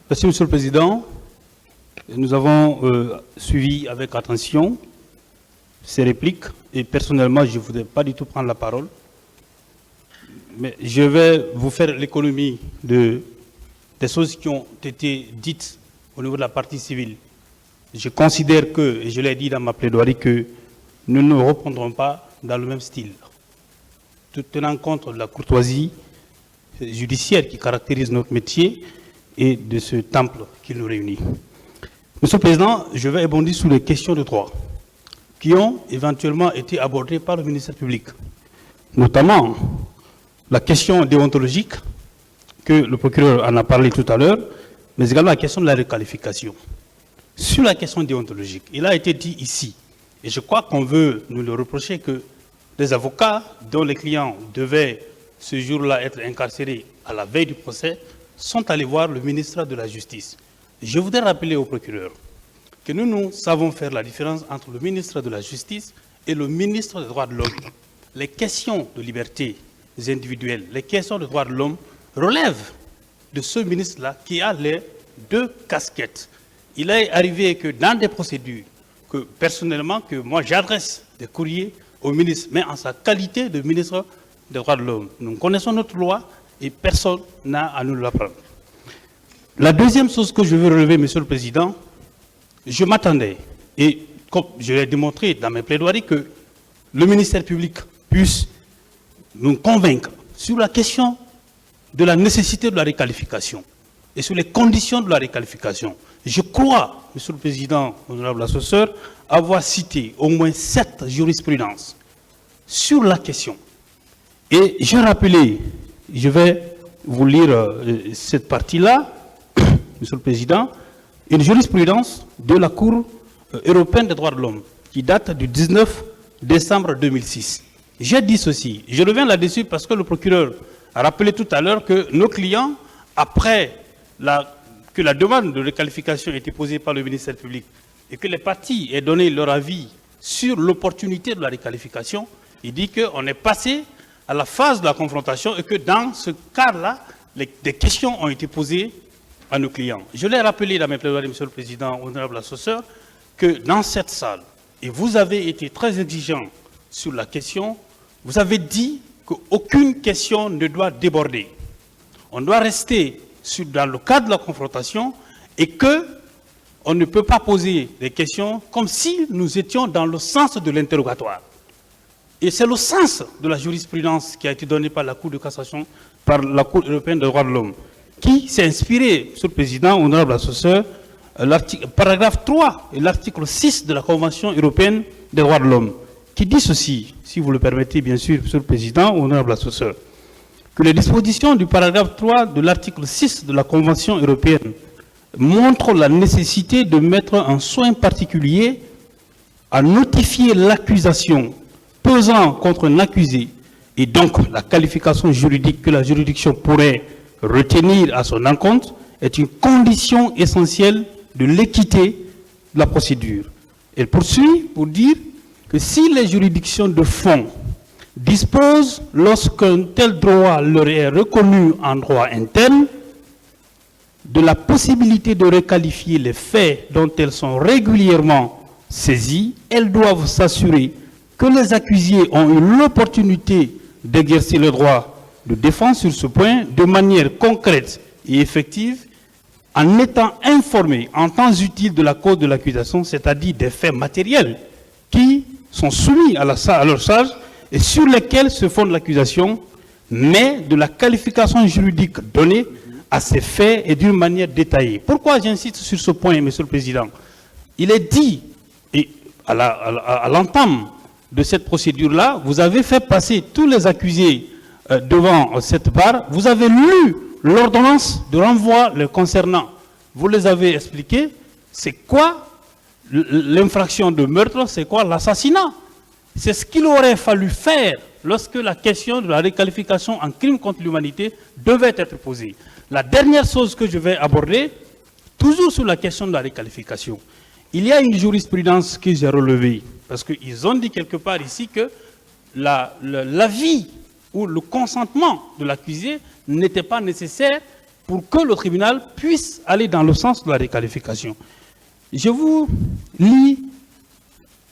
Merci, Monsieur le Président. Nous avons suivi avec attention ces répliques et personnellement, je ne voudrais pas du tout prendre la parole. Mais je vais vous faire l'économie des choses qui ont été dites au niveau de la partie civile. Je considère que, et je l'ai dit dans ma plaidoirie, que nous ne reprendrons pas dans le même style. Tout tenant compte de la courtoisie judiciaire qui caractérise notre métier et de ce temple qui nous réunit. Monsieur le Président, je vais rebondir sur les questions de droit qui ont éventuellement été abordées par le ministère public, notamment la question déontologique, que le procureur en a parlé tout à l'heure, mais également la question de la requalification. Sur la question déontologique, il a été dit ici, et je crois qu'on veut nous le reprocher, que les avocats dont les clients devaient ce jour-là être incarcérés à la veille du procès sont allés voir le ministre de la Justice. Je voudrais rappeler au procureur que nous savons faire la différence entre le ministre de la Justice et le ministre des Droits de l'Homme. Les questions de liberté individuelles, les questions de droits de l'homme relèvent de ce ministre-là qui a les deux casquettes. Il est arrivé que dans des procédures, que personnellement, que moi j'adresse des courriers au ministre, mais en sa qualité de ministre des Droits de l'Homme. Nous connaissons notre loi et personne n'a à nous l'apprendre. La deuxième chose que je veux relever, Monsieur le Président, je m'attendais, et comme je l'ai démontré dans mes plaidoiries, que le ministère public puisse nous convaincre sur la question de la nécessité de la requalification et sur les conditions de la requalification. Je crois, Monsieur le Président, honorable assesseur, avoir cité au moins 7 jurisprudences sur la question. Et j'ai rappelé, je vais vous lire cette partie-là, Monsieur le Président, une jurisprudence de la Cour européenne des droits de l'homme qui date du 19 décembre 2006. J'ai dit ceci, je reviens là-dessus parce que le procureur a rappelé tout à l'heure que nos clients, après que la demande de requalification a été posée par le ministère public et que les parties aient donné leur avis sur l'opportunité de la requalification, il dit qu'on est passé à la phase de la confrontation et que dans ce cas-là, des questions ont été posées à nos clients. Je l'ai rappelé dans mes plaidoiries, Monsieur le Président, honorable assesseur, que dans cette salle, et vous avez été très exigeant sur la question, vous avez dit qu'aucune question ne doit déborder. On doit rester dans le cadre de la confrontation et qu'on ne peut pas poser des questions comme si nous étions dans le sens de l'interrogatoire. Et c'est le sens de la jurisprudence qui a été donnée par la Cour de cassation, par la Cour européenne des droits de l'homme, qui s'est inspiré, Monsieur le Président, honorable assesseur, paragraphe 3 et l'article 6 de la Convention européenne des droits de l'homme, qui dit ceci, si vous le permettez bien sûr, Monsieur le Président, honorable assesseur, que les dispositions du paragraphe 3 de l'article 6 de la Convention européenne montrent la nécessité de mettre un soin particulier à notifier l'accusation pesant contre un accusé et donc la qualification juridique que la juridiction pourrait retenir à son encontre est une condition essentielle de l'équité de la procédure. Elle poursuit pour dire que si les juridictions de fond disposent, lorsqu'un tel droit leur est reconnu en droit interne, de la possibilité de requalifier les faits dont elles sont régulièrement saisies, elles doivent s'assurer que les accusés ont eu l'opportunité d'exercer le droit de défense sur ce point de manière concrète et effective, en étant informés en temps utile de la cause de l'accusation, c'est-à-dire des faits matériels qui sont soumis à leur charge et sur lesquels se fonde l'accusation, mais de la qualification juridique donnée à ces faits et d'une manière détaillée. Pourquoi j'insiste sur ce point, Monsieur le Président? Il est dit, et à l'entame de cette procédure-là, vous avez fait passer tous les accusés devant cette barre, vous avez lu l'ordonnance de renvoi le concernant. Vous les avez expliqué, c'est quoi l'infraction de meurtre, c'est quoi l'assassinat. C'est ce qu'il aurait fallu faire lorsque la question de la requalification en crime contre l'humanité devait être posée. La dernière chose que je vais aborder, toujours sur la question de la requalification, il y a une jurisprudence que j'ai relevée, parce qu'ils ont dit quelque part ici que l'avis ou le consentement de l'accusé n'était pas nécessaire pour que le tribunal puisse aller dans le sens de la requalification. Je vous lis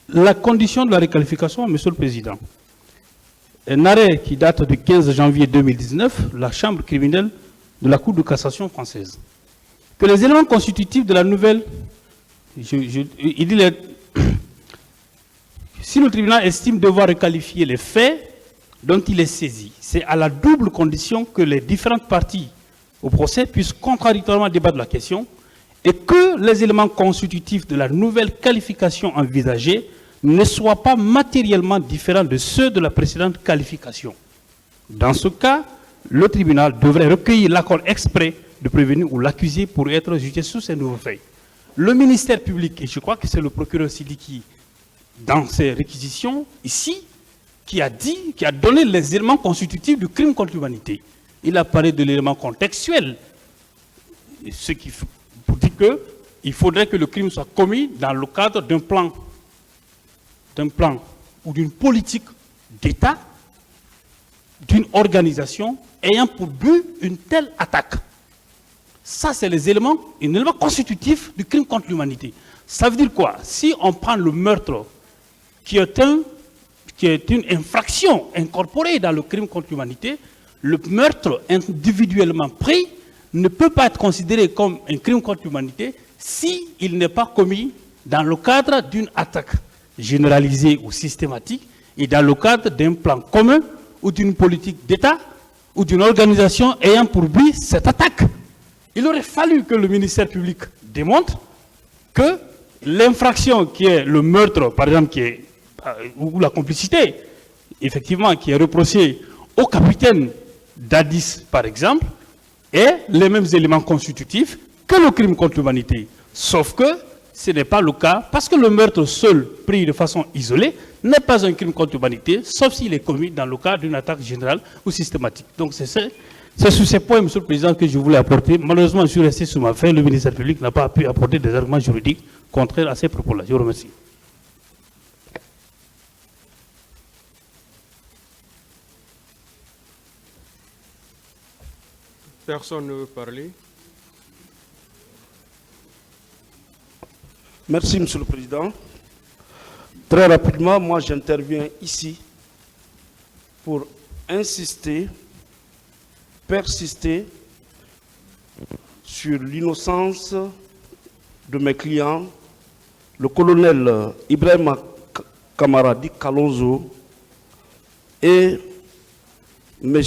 la condition de la requalification, Monsieur le Président. Un arrêt qui date du 15 janvier 2019, la Chambre criminelle de la Cour de cassation française. Que les éléments constitutifs de la nouvelle... il dit si le tribunal estime devoir requalifier les faits dont il est saisi, c'est à la double condition que les différentes parties au procès puissent contradictoirement débattre de la question et que les éléments constitutifs de la nouvelle qualification envisagée ne soient pas matériellement différents de ceux de la précédente qualification. Dans ce cas, le tribunal devrait recueillir l'accord exprès de prévenu ou l'accusé pour être jugé sous ces nouveaux faits. Le ministère public, et je crois que c'est le procureur Sidiki, dans ses réquisitions, ici, qui a donné les éléments constitutifs du crime contre l'humanité. Il a parlé de l'élément contextuel, ce qui pour dire qu'il faudrait que le crime soit commis dans le cadre d'un plan ou d'une politique d'État, d'une organisation ayant pour but une telle attaque. Ça, c'est un élément constitutif du crime contre l'humanité. Ça veut dire quoi? Si on prend le meurtre, qui est une infraction incorporée dans le crime contre l'humanité, le meurtre individuellement pris ne peut pas être considéré comme un crime contre l'humanité s'il n'est pas commis dans le cadre d'une attaque généralisée ou systématique et dans le cadre d'un plan commun ou d'une politique d'État ou d'une organisation ayant pour but cette attaque. Il aurait fallu que le ministère public démontre que l'infraction qui est le meurtre, par exemple, ou la complicité, effectivement, qui est reprochée au capitaine d'Addis, par exemple, est les mêmes éléments constitutifs que le crime contre l'humanité. Sauf que ce n'est pas le cas, parce que le meurtre seul, pris de façon isolée, n'est pas un crime contre l'humanité, sauf s'il est commis dans le cadre d'une attaque générale ou systématique. Donc c'est sur ces points, Monsieur le Président, que je voulais apporter. Malheureusement, je suis resté sur ma fin. Le ministère public n'a pas pu apporter des arguments juridiques contraires à ces propos-là. Je vous remercie. Personne ne veut parler. Merci, Monsieur le Président. Très rapidement, moi j'interviens ici pour insister, persister sur l'innocence de mes clients, le colonel Ibrahim Kamaradi Kalonzo et M.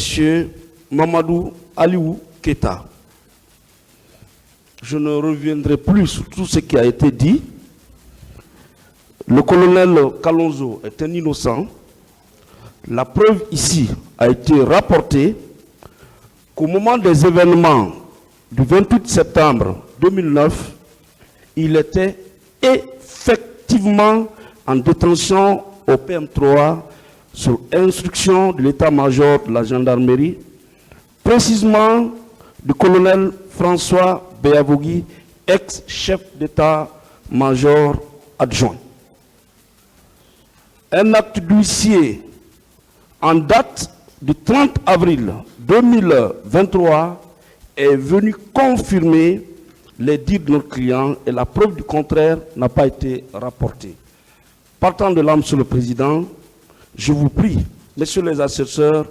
Mamadou Aliou Keta. Je ne reviendrai plus sur tout ce qui a été dit. Le colonel Kalonzo est un innocent. La preuve ici a été rapportée qu'au moment des événements du 28 septembre 2009, il était effectivement en détention au PM3 sur instruction de l'état-major de la gendarmerie, précisément du colonel François Béavogui, ex-chef d'état-major adjoint. Un acte d'huissier en date du 30 avril 2023 est venu confirmer les dires de notre client et la preuve du contraire n'a pas été rapportée. Partant de là, Monsieur le Président, je vous prie, Messieurs les assesseurs,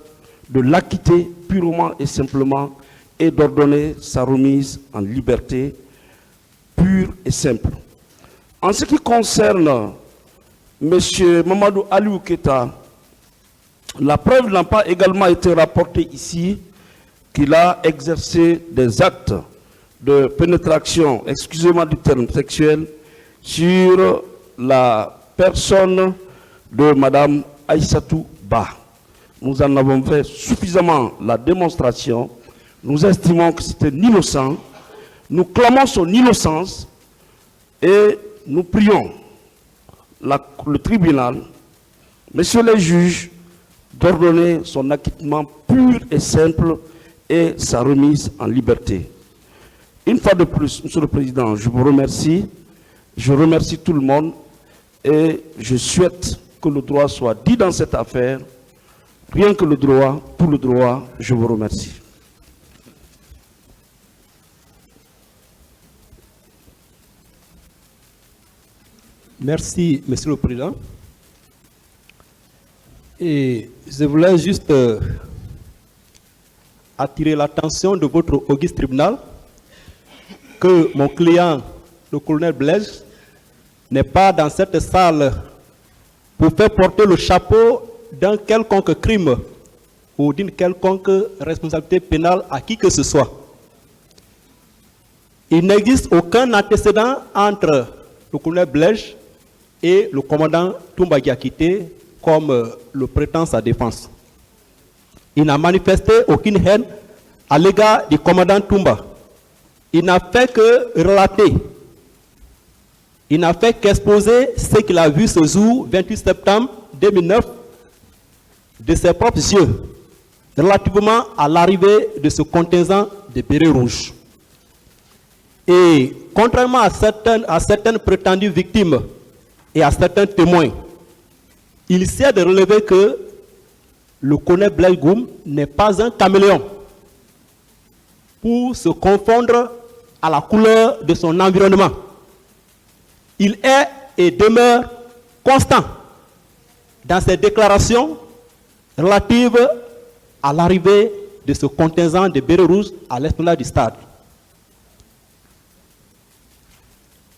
de l'acquitter purement et simplement et d'ordonner sa remise en liberté pure et simple. En ce qui concerne M. Mamadou Aliou Keta, la preuve n'a pas également été rapportée ici qu'il a exercé des actes de pénétration, excusez-moi du terme sexuel, sur la personne de Mme Aïssatou Ba. Nous en avons fait suffisamment la démonstration. Nous estimons que c'était innocent. Nous clamons son innocence et nous prions le tribunal, messieurs les juges, d'ordonner son acquittement pur et simple et sa remise en liberté. Une fois de plus, Monsieur le Président, je vous remercie. Je remercie tout le monde et je souhaite que le droit soit dit dans cette affaire. Rien que le droit, tout le droit, je vous remercie. Merci, Monsieur le Président. Et je voulais juste attirer l'attention de votre auguste tribunal que mon client, le colonel Blaise, n'est pas dans cette salle pour faire porter le chapeau d'un quelconque crime ou d'une quelconque responsabilité pénale à qui que ce soit. Il n'existe aucun antécédent entre le colonel Blaise et le commandant Toumba Diakité comme le prétend sa défense. Il n'a manifesté aucune haine à l'égard du commandant Toumba. Il n'a fait que relater. Il n'a fait qu'exposer ce qu'il a vu ce jour, 28 septembre 2009, de ses propres yeux, relativement à l'arrivée de ce contingent de bérets rouges. Et contrairement à certaines prétendues victimes et à certains témoins, il sait de relever que le colonel Blaise Goum n'est pas un caméléon pour se confondre à la couleur de son environnement. Il est et demeure constant dans ses déclarations relatives à l'arrivée de ce contingent de bérets rouges à l'esplanade du stade.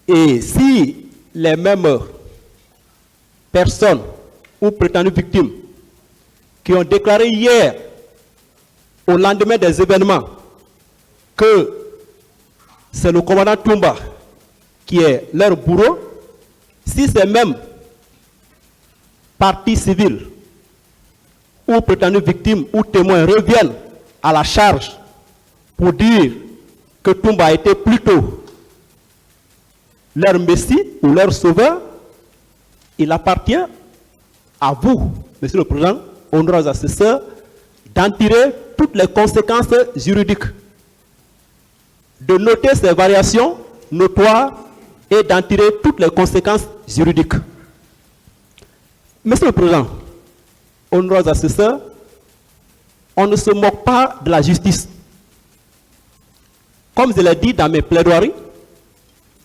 Et si les mêmes personnes ou prétendues victimes qui ont déclaré hier, au lendemain des événements, que c'est le commandant Toumba qui est leur bourreau, si ces mêmes parties civiles ou prétendues victimes ou témoins reviennent à la charge pour dire que Toumba a été plutôt leur messie ou leur sauveur, il appartient à vous, Monsieur le Président, honorables assesseurs, d'en tirer toutes les conséquences juridiques, de noter ces variations notoires et d'en tirer toutes les conséquences juridiques. Monsieur le Président, honorables assesseurs, on ne se moque pas de la justice. Comme je l'ai dit dans mes plaidoiries,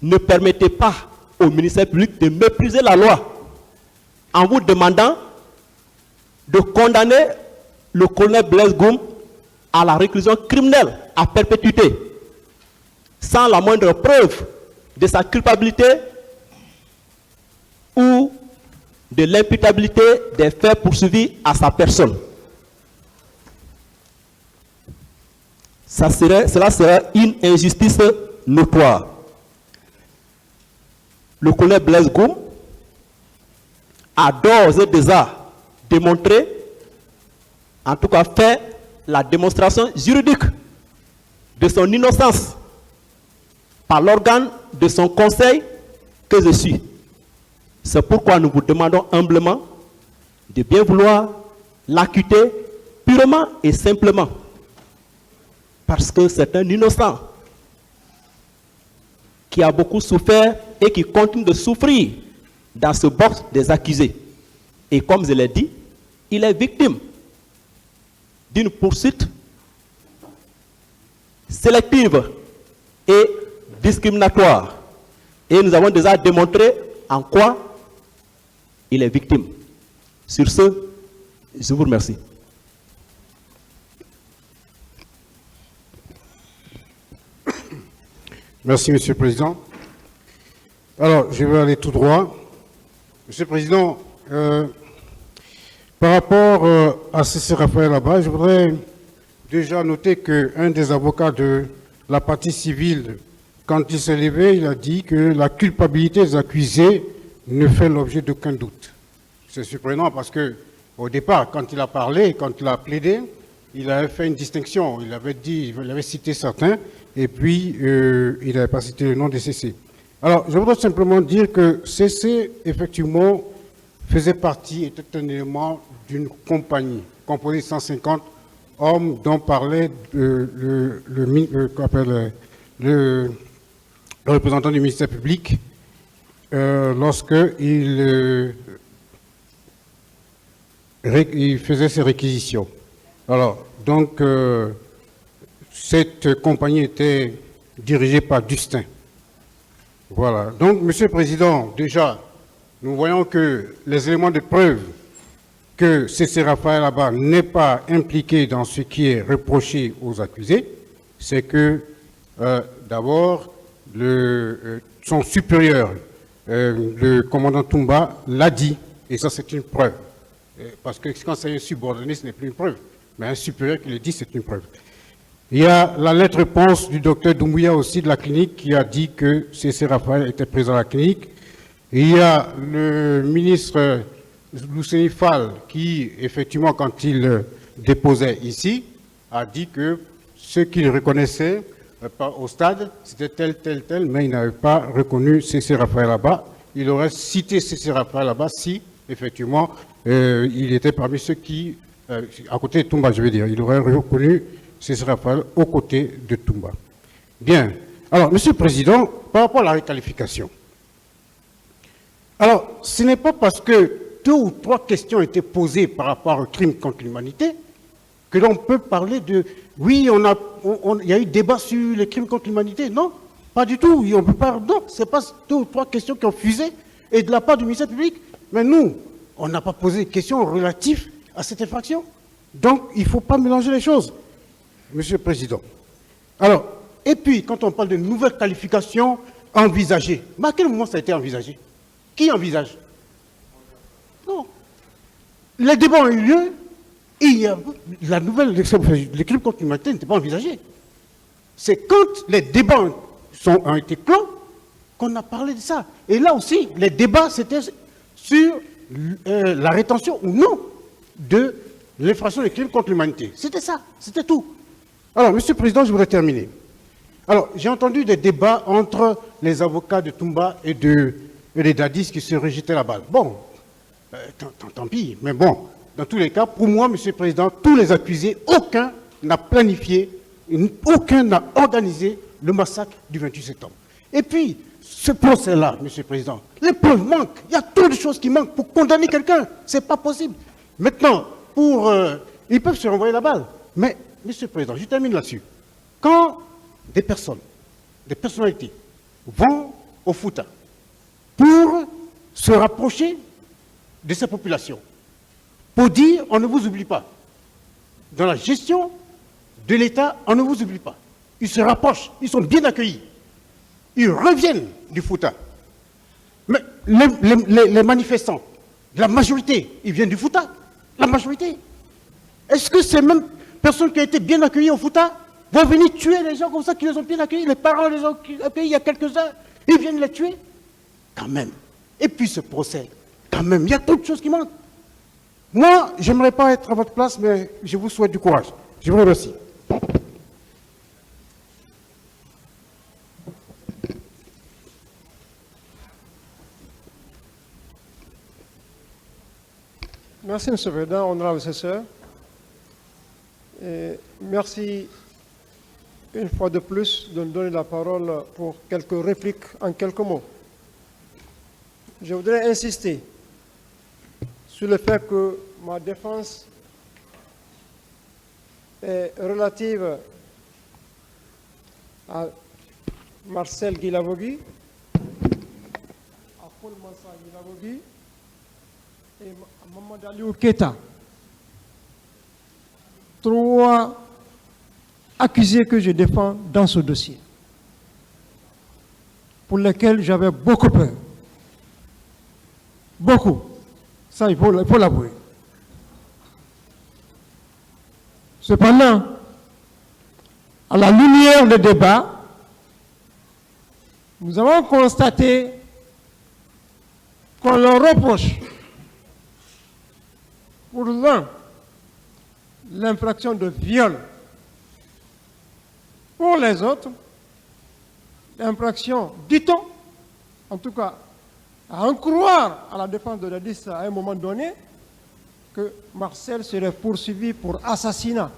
ne permettez pas au ministère public de mépriser la loi en vous demandant de condamner le colonel Blaise Goum à la réclusion criminelle à perpétuité, sans la moindre preuve de sa culpabilité ou de l'imputabilité des faits poursuivis à sa personne. Cela serait une injustice notoire. Le colonel Blaise Goum a d'ores et déjà démontré, en tout cas fait la démonstration juridique de son innocence par l'organe de son conseil que je suis. C'est pourquoi nous vous demandons humblement de bien vouloir l'acquitter purement et simplement, parce que c'est un innocent qui a beaucoup souffert et qui continue de souffrir dans ce box des accusés. Et comme je l'ai dit, il est victime d'une poursuite sélective et discriminatoire. Et nous avons déjà démontré en quoi il est victime. Sur ce, je vous remercie. Merci, Monsieur le Président. Alors, je vais aller tout droit. Monsieur le Président, par rapport à C.C. Raphaël là-bas, je voudrais déjà noter qu'un des avocats de la partie civile, quand il s'est levé, il a dit que la culpabilité des accusés ne fait l'objet d'aucun doute. C'est surprenant parce que, au départ, quand il a parlé, quand il a plaidé, il avait fait une distinction. Il avait dit, il avait cité certains, et puis il n'avait pas cité le nom de C.C. Alors, je voudrais simplement dire que C.C., effectivement, faisait partie, était un élément d'une compagnie composée de 150 hommes dont parlait le représentant du ministère public lorsqu'il il faisait ses réquisitions. Alors, donc, cette compagnie était dirigée par Dustin. Voilà. Donc, Monsieur le Président, déjà, nous voyons que les éléments de preuve que C.C. Raphaël Abba n'est pas impliqué dans ce qui est reproché aux accusés, c'est que d'abord son supérieur, le commandant Toumba, l'a dit, et ça c'est une preuve. Parce que quand c'est un subordonné, ce n'est plus une preuve, mais un supérieur qui le dit, c'est une preuve. Il y a la lettre-réponse du docteur Doumbouya aussi de la clinique qui a dit que C.C. Raphaël était présent à la clinique. Et il y a le ministre Lousseni Fall qui, effectivement, quand il déposait ici, a dit que ceux qu'il reconnaissait au stade, c'était tel, mais il n'avait pas reconnu C.C. Raphaël Abba. Il aurait cité C.C. Raphaël Abba si, effectivement, il était parmi ceux qui, à côté de Toumba, je veux dire, il aurait reconnu C.C. Raphaël aux côtés de Toumba. Bien. Alors, Monsieur le Président, par rapport à la requalification, alors, ce n'est pas parce que 2 ou 3 questions ont été posées par rapport au crime contre l'humanité que l'on peut parler de... Oui, il y a eu débat sur les crimes contre l'humanité. Non, pas du tout. On peut pas, non, ce n'est pas 2 ou 3 questions qui ont fusé et de la part du ministère public. Mais nous, on n'a pas posé de questions relatives à cette infraction. Donc, il ne faut pas mélanger les choses, Monsieur le Président. Alors, et puis, quand on parle de nouvelles qualifications envisagées, mais à quel moment ça a été envisagé? Qui envisage? Non. Les débats ont eu lieu et il y a la nouvelle, les crimes contre l'humanité n'étaient pas envisagés. C'est quand les débats ont été clos qu'on a parlé de ça. Et là aussi, les débats, c'était sur la rétention ou non de l'infraction des crimes contre l'humanité. C'était ça, c'était tout. Alors, Monsieur le Président, je voudrais terminer. Alors, j'ai entendu des débats entre les avocats de Toumba et les dadis qui se rejetaient la balle. Bon, tant pis, mais bon, dans tous les cas, pour moi, Monsieur le Président, tous les accusés, aucun n'a planifié, aucun n'a organisé le massacre du 28 septembre. Et puis, ce procès-là, Monsieur le Président, les preuves manquent. Il y a trop de choses qui manquent pour condamner quelqu'un. Ce n'est pas possible. Maintenant, ils peuvent se renvoyer la balle. Mais, Monsieur le Président, je termine là-dessus. Quand des personnes, des personnalités vont au Fouta pour se rapprocher de ces populations, pour dire on ne vous oublie pas. Dans la gestion de l'État, on ne vous oublie pas. Ils se rapprochent, ils sont bien accueillis. Ils reviennent du Fouta. Mais les manifestants, la majorité, ils viennent du Fouta. La majorité. Est-ce que ces mêmes personnes qui ont été bien accueillies au Fouta vont venir tuer les gens comme ça qui les ont bien accueillis? Les parents les ont accueillis il y a quelques heures, ils viennent les tuer? Quand même. Et puis ce procès, quand même, il y a trop de choses qui manquent. Moi, je n'aimerais pas être à votre place, mais je vous souhaite du courage. Je vous remercie. Merci, M. le Président, honorable assesseur. Et merci une fois de plus de me donner la parole pour quelques répliques en quelques mots. Je voudrais insister sur le fait que ma défense est relative à Marcel Guilavogui, à Paul Mansa Guilavogui et à Mamadou Aliou Keita. 3 accusés que je défends dans ce dossier, pour lesquels j'avais beaucoup peur. Beaucoup. Ça, il faut l'avouer. Cependant, à la lumière des débats, nous avons constaté qu'on leur reproche, pour l'un, l'infraction de viol. Pour les autres, l'infraction, dit-on, en tout cas, à en croire à la défense de Dadis à un moment donné, que Marcel serait poursuivi pour assassinat.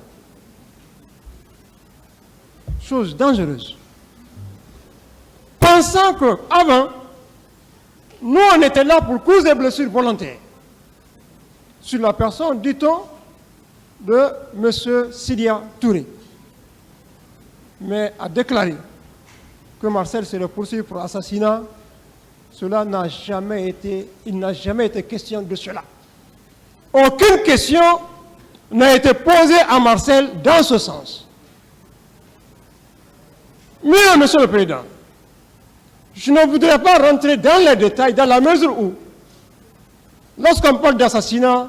Chose dangereuse. Pensant qu'avant, nous on était là pour causes et blessures volontaires sur la personne, dit-on, de M. Sidia Touré. Mais a déclaré que Marcel serait poursuivi pour assassinat, Cela n'a jamais été, il n'a jamais été question de cela. Aucune question n'a été posée à Marcel dans ce sens. Mais, Monsieur le Président, je ne voudrais pas rentrer dans les détails dans la mesure où, lorsqu'on parle d'assassinat,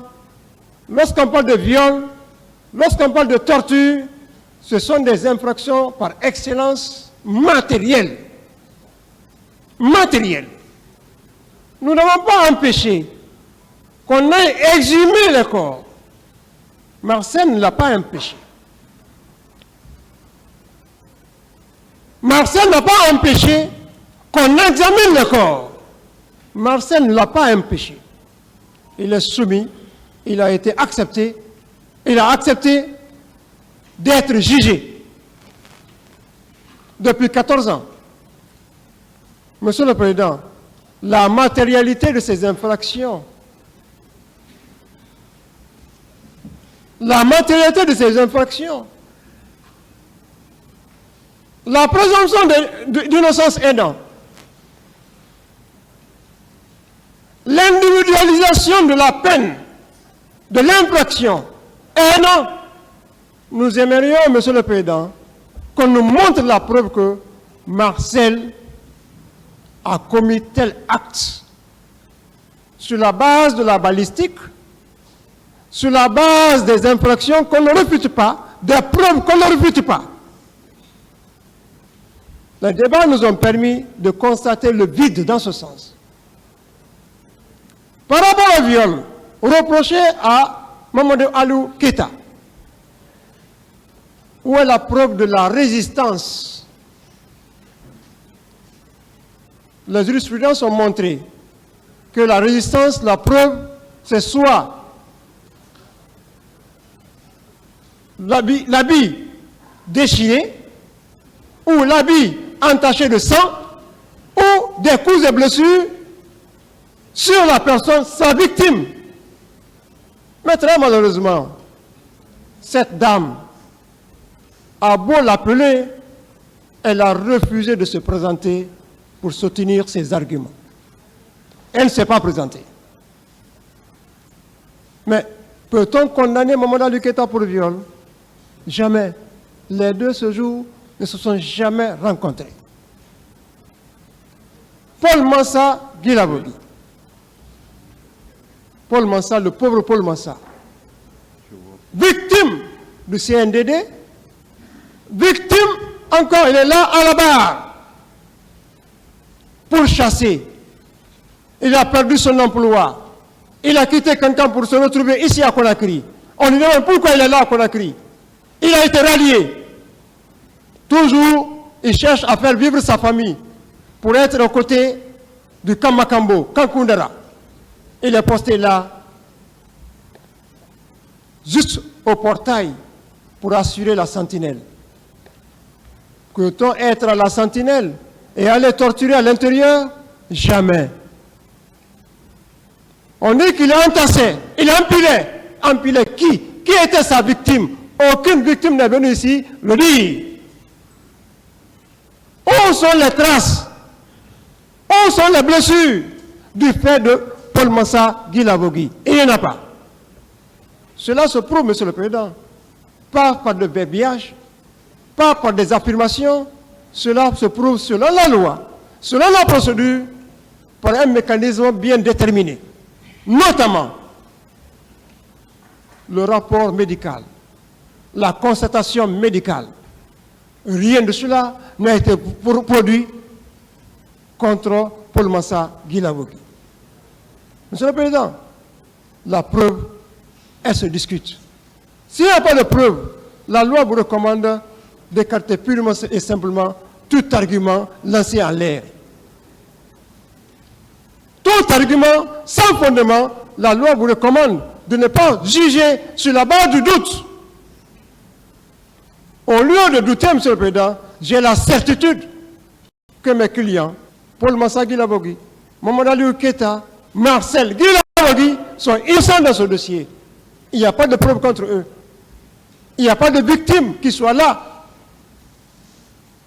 lorsqu'on parle de viol, lorsqu'on parle de torture, ce sont des infractions par excellence matérielles. Matérielles. Nous n'avons pas empêché qu'on ait exhumé le corps. Marcel ne l'a pas empêché. Marcel n'a pas empêché qu'on examine le corps. Marcel ne l'a pas empêché. Il est soumis, il a été accepté, il a accepté d'être jugé depuis 14 ans. Monsieur le Président, la matérialité de ces infractions, la présomption d'innocence aidant, l'individualisation de la peine, de l'infraction aidant, nous aimerions, Monsieur le Président, qu'on nous montre la preuve que Marcel a commis tel acte sur la base de la balistique, sur la base des infractions qu'on ne refute pas, des preuves qu'on ne refute pas. Les débats nous ont permis de constater le vide dans ce sens. Par rapport au viol reproché à Mamadou Alou Keita, où est la preuve de la résistance? Les jurisprudences ont montré que la résistance, la preuve, c'est soit l'habit déchiré, ou l'habit entaché de sang, ou des coups et blessures sur la personne, sa victime. Mais très malheureusement, cette dame a beau l'appeler, elle a refusé de se présenter pour soutenir ses arguments. Elle ne s'est pas présentée. Mais peut-on condamner Mamadou Alou Keita pour viol? Jamais. Les deux ce jour ne se sont jamais rencontrés. Paul Mansa, Guy Lavogui. Paul Mansa, le pauvre Paul Mansa, victime du CNDD, victime, encore, il est là à la barre pour chasser. Il a perdu son emploi. Il a quitté Kankan pour se retrouver ici à Conakry. On lui demande pourquoi il est là à Conakry. Il a été rallié. Toujours, il cherche à faire vivre sa famille pour être aux côtés du camp Makambo, camp Koundara. Il est posté là, juste au portail, pour assurer la sentinelle. Peut-on être à la sentinelle et aller torturer à l'intérieur? Jamais. On dit qu'il est entassé, il est empilé. Empilé qui? Qui était sa victime? Aucune victime n'est venue ici le dire. Où sont les traces? Où sont les blessures du fait de Paul Mansa, Guy Lavogui? Il n'y en a pas. Cela se prouve, Monsieur le Président, pas par de verbiage, pas par des affirmations. Cela se prouve selon la loi, selon la procédure, par un mécanisme bien déterminé. Notamment, le rapport médical, la constatation médicale. Rien de cela n'a été produit contre Paul Mansa, Guy Lavogui. Monsieur le Président, la preuve, elle se discute. S'il n'y a pas de preuve, la loi vous recommande d'écarter purement et simplement tout argument lancé en l'air. Tout argument sans fondement, la loi vous recommande de ne pas juger sur la base du doute. Au lieu de douter, Monsieur le Président, j'ai la certitude que mes clients, Paul Mansa, Guy Lavogui, Mamadou Alou Keita, Marcel, Guy Lavogui, sont innocents dans ce dossier. Il n'y a pas de preuve contre eux. Il n'y a pas de victime qui soit là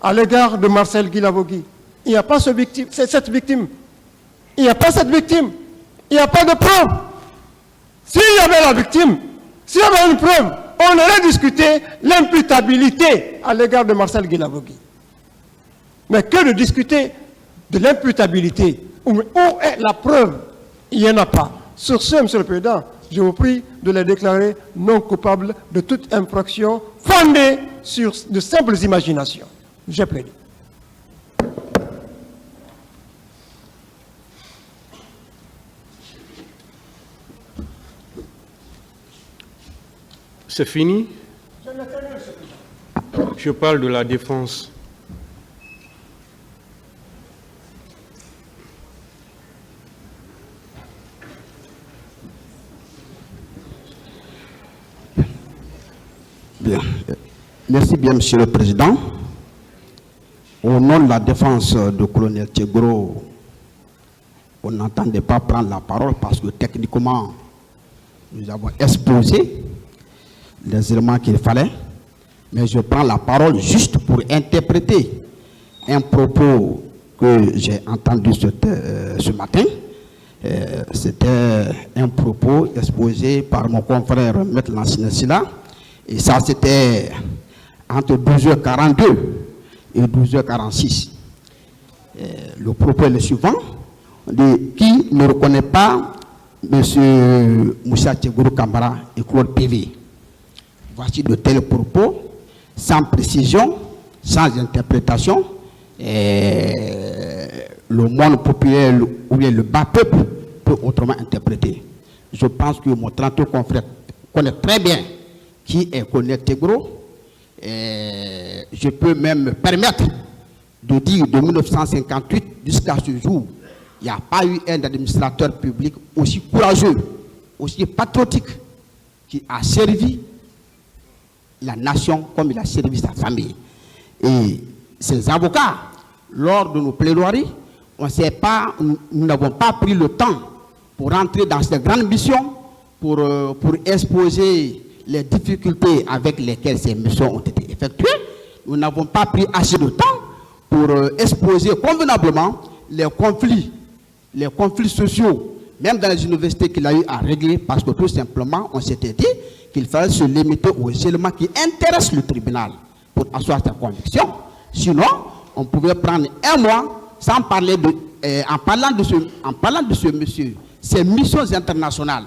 à l'égard de Marcel Guy Lavogui. Il n'y a pas cette victime. Il n'y a pas cette victime. Il n'y a pas de preuve. S'il y avait la victime, s'il y avait une preuve, on aurait discuté l'imputabilité à l'égard de Marcel Guilabogui. Mais que de discuter de l'imputabilité, où est la preuve? Il n'y en a pas. Sur ce, Monsieur le Président, je vous prie de les déclarer non coupables de toute infraction fondée sur de simples imaginations. J'ai plaidé. C'est fini? Je parle de la défense. Bien. Merci bien, Monsieur le Président. Au nom de la défense du colonel Tchegro, on n'entendait pas prendre la parole parce que techniquement, nous avons exposé les éléments qu'il fallait. Mais je prends la parole juste pour interpréter un propos que j'ai entendu ce matin. C'était un propos exposé par mon confrère M. Lansina Silla. Et ça, c'était entre 12h42 et 12h46. Le propos est le suivant. Qui ne reconnaît pas M. Moussa Tchegourou Kambara et Claude PV. Voici de tels propos, sans précision, sans interprétation. Le monde populaire ou bien le bas peuple peut autrement interpréter. Je pense que mon 30 confrère connaît très bien qui est Colonel Tchegro. Je peux même me permettre de dire de 1958 jusqu'à ce jour, il n'y a pas eu un administrateur public aussi courageux, aussi patriotique, qui a servi la nation comme il a servi sa famille. Et ces avocats, lors de nos plaidoiries, nous n'avons pas pris le temps pour entrer dans cette grande mission, pour exposer les difficultés avec lesquelles ces missions ont été effectuées. Nous n'avons pas pris assez de temps pour exposer convenablement les conflits sociaux, même dans les universités qu'il a eu à régler, parce que tout simplement, on s'était dit qu'il fallait se limiter aux éléments qui intéressent le tribunal pour asseoir sa conviction. Sinon, on pouvait prendre un mois sans parler en parlant de ce monsieur, ces missions internationales,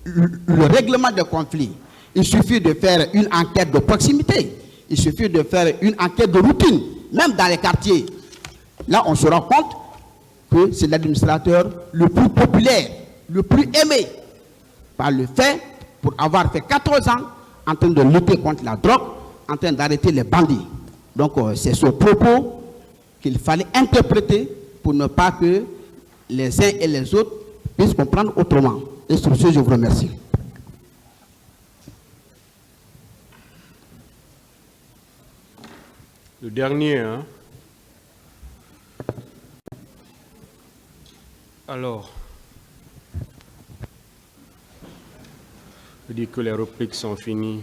le règlement des conflits. Il suffit de faire une enquête de proximité, il suffit de faire une enquête de routine, même dans les quartiers. Là, on se rend compte que c'est l'administrateur le plus populaire, le plus aimé, par le fait, pour avoir fait 14 ans en train de lutter contre la drogue, en train d'arrêter les bandits. Donc, c'est ce propos qu'il fallait interpréter pour ne pas que les uns et les autres puissent comprendre autrement. Et sur ce, je vous remercie. Le dernier, hein? Alors, je dis que les répliques sont finies.